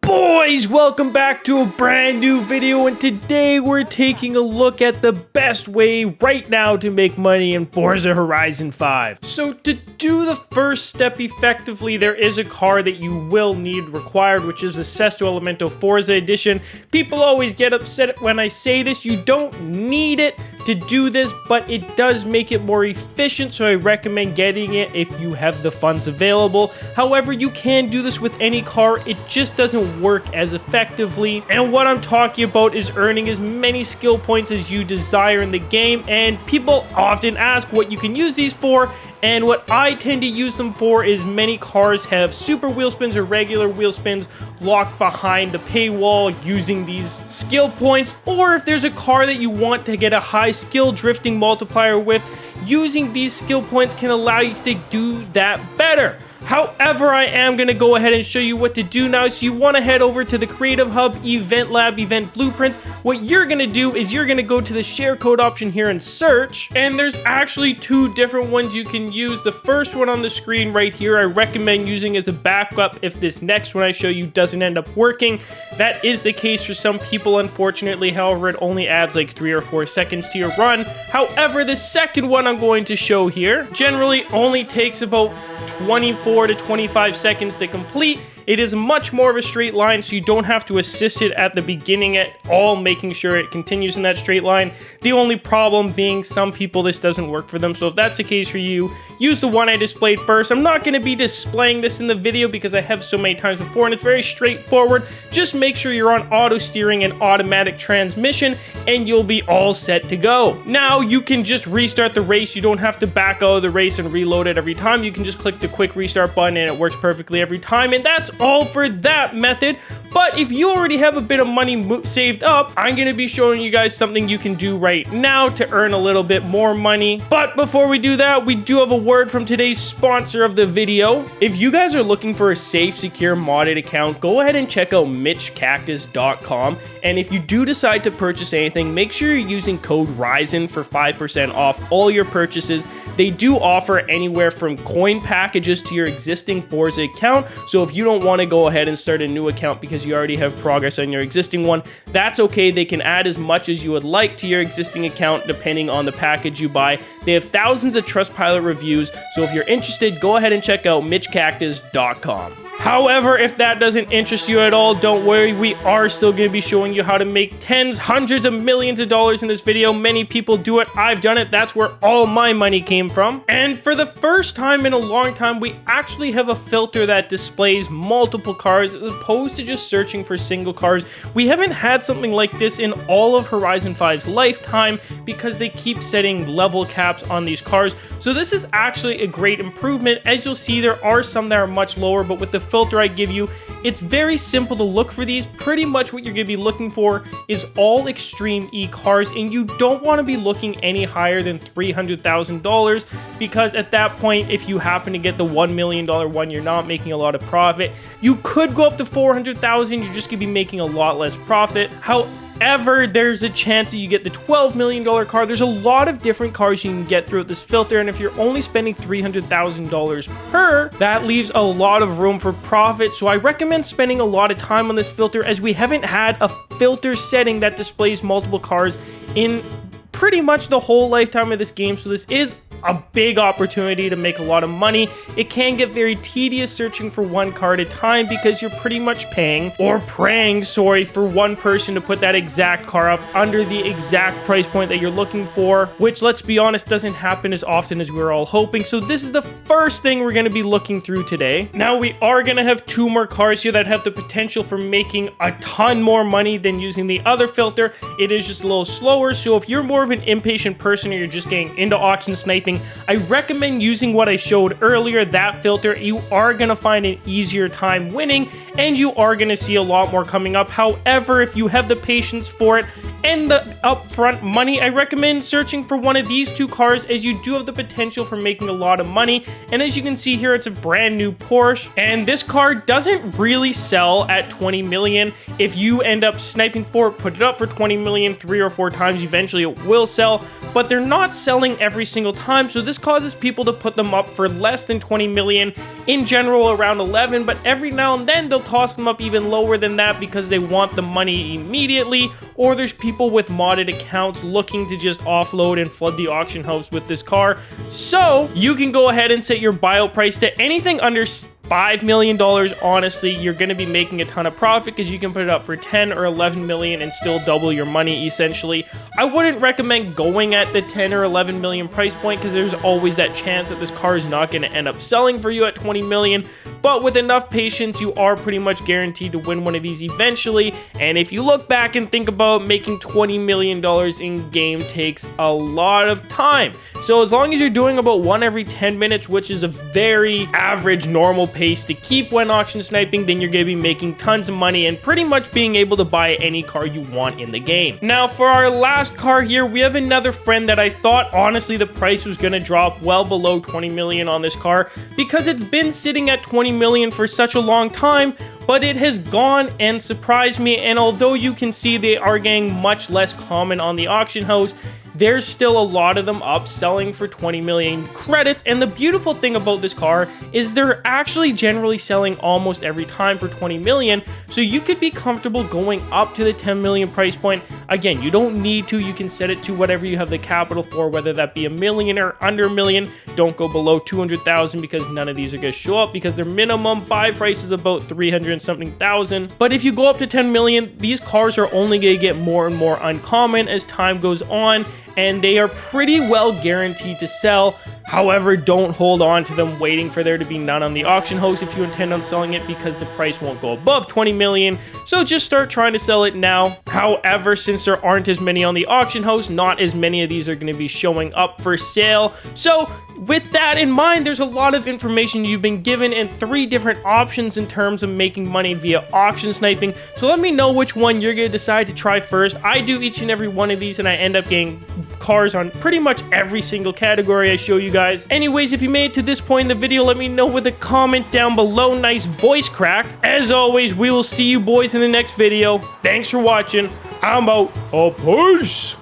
Boys, welcome back to a brand new video, and today we're taking a look at the best way right now to make money in Forza Horizon 5. So to do the first step effectively, there is a car that you will need required, which is the Sesto Elemento Forza Edition. People always get upset when I say this. You don't need it to do this, but it does make it more efficient, so I recommend getting it if you have the funds available. However, you can do this with any car, it just doesn't work as effectively. And what I'm talking about is earning as many skill points as you desire in the game, and people often ask what you can use these for. And what I tend to use them for is many cars have super wheel spins or regular wheel spins locked behind the paywall using these skill points, or if there's a car that you want to get a high skill drifting multiplier with, using these skill points can allow you to do that better. However, I am going to go ahead and show you what to do now. So you want to head over to the Creative Hub, Event Lab, Event Blueprints. What you're going to do is you're going to go to the share code option here and search. And there's actually two different ones you can use. The first one on the screen right here, I recommend using as a backup if this next one I show you doesn't end up working. That is the case for some people, unfortunately. However, it only adds like 3 or 4 seconds to your run. However, the second one I'm going to show here generally only takes about 24 to 25 seconds to complete. It is much more of a straight line, so you don't have to assist it at the beginning at all, making sure it continues in that straight line. The only problem being some people this doesn't work for them, so if that's the case for you, use the one I displayed first. I'm not going to be displaying this in the video because I have so many times before, and it's very straightforward. Just make sure you're on auto steering and automatic transmission, and you'll be all set to go. Now, you can just restart the race. You don't have to back out of the race and reload it every time. You can just click the quick restart button, and it works perfectly every time, and that's all for that method. But if you already have a bit of money saved up, I'm going to be showing you guys something you can do right now to earn a little bit more money. But before we do that, we do have a word from today's sponsor of the video. If you guys are looking for a safe, secure, modded account, go ahead and check out MitchCactus.com. And if you do decide to purchase anything, make sure you're using code RISEN for 5% off all your purchases. They do offer anywhere from coin packages to your existing Forza account. So if you don't want to go ahead and start a new account because you already have progress on your existing one, that's okay. They can add as much as you would like to your existing account depending on the package you buy. They have thousands of Trustpilot reviews, so if you're interested, go ahead and check out MitchCactus.com. However, if that doesn't interest you at all, don't worry, we are still going to be showing you how to make tens, hundreds of millions of dollars in this video. Many people do it. I've done it. That's where all my money came from. And for the first time in a long time, we actually have a filter that displays multiple cars as opposed to just searching for single cars. We haven't had something like this in all of Horizon 5's lifetime because they keep setting level caps on these cars. So this is actually a great improvement. As you'll see, there are some that are much lower, but with the filter I give you, it's very simple to look for these. Pretty much what you're going to be looking for is all Extreme E cars, and you don't want to be looking any higher than $300,000 because at that point, if you happen to get the $1 million one, you're not making a lot of profit. You could go up to $400,000, you're just going to be making a lot less profit. However, there's a chance that you get the $12 million car. There's a lot of different cars you can get through this filter, and if you're only spending $300,000 per, that leaves a lot of room for profit. So I recommend spending a lot of time on this filter, as we haven't had a filter setting that displays multiple cars in pretty much the whole lifetime of this game. So this is a big opportunity to make a lot of money. It can get very tedious searching for one car at a time because you're pretty much paying or praying, for one person to put that exact car up under the exact price point that you're looking for, which, let's be honest, doesn't happen as often as we were all hoping. So this is the first thing we're going to be looking through today. Now, we are going to have 2 more cars here that have the potential for making a ton more money than using the other filter. It is just a little slower, so if you're more of an impatient person or you're just getting into auction sniping, I recommend using what I showed earlier, that filter. You are going to find an easier time winning, and you are going to see a lot more coming up. However, if you have the patience for it and the upfront money, I recommend searching for one of these 2 cars, as you do have the potential for making a lot of money. And as you can see here, it's a brand new Porsche, and this car doesn't really sell at 20 million. If you end up sniping for it, put it up for 20 million 3 or 4 times, eventually it will sell. but they're not selling every single time, so this causes people to put them up for less than 20 million, in general around 11, but every now and then they'll toss them up even lower than that because they want the money immediately, or there's people with modded accounts looking to just offload and flood the auction house with this car. So you can go ahead and set your buyout price to anything under $5 million. Honestly, you're going to be making a ton of profit because you can put it up for 10 or 11 million and still double your money essentially. I wouldn't recommend going at the 10 or 11 million price point because there's always that chance that this car is not going to end up selling for you at 20 million, but with enough patience you are pretty much guaranteed to win one of these eventually. And if you look back and think about making $20 million in game takes a lot of time, so as long as you're doing about one every 10 minutes, which is a very average normal pace to keep when auction sniping, then you're going to be making tons of money and pretty much being able to buy any car you want in the game. Now for our last car here, we have another friend that I thought honestly the price was going to drop well below 20 million on this car because it's been sitting at 20 million for such a long time, but it has gone and surprised me. And although you can see they are getting much less common on the auction house, there's still a lot of them up selling for 20 million credits. And the beautiful thing about this car is they're actually generally selling almost every time for 20 million. So you could be comfortable going up to the 10 million price point. Again, you don't need to. You can set it to whatever you have the capital for, whether that be $1 million or under $1 million. Don't go below 200,000 because none of these are going to show up because their minimum buy price is about 300 and something thousand. But if you go up to 10 million, these cars are only going to get more and more uncommon as time goes on, and they are pretty well guaranteed to sell. However, don't hold on to them waiting for there to be none on the auction house if you intend on selling it because the price won't go above 20 million. So just start trying to sell it now. However, since there aren't as many on the auction house, not as many of these are going to be showing up for sale. So with that in mind, there's a lot of information you've been given and 3 different options in terms of making money via auction sniping. So let me know which one you're going to decide to try first. I do each and every one of these and I end up getting cars on pretty much every single category I show you guys. Anyways, if you made it to this point in the video, let me know with a comment down below. Nice voice crack. As always, we will see you boys in the next video. Thanks for watching. I'm out. Peace.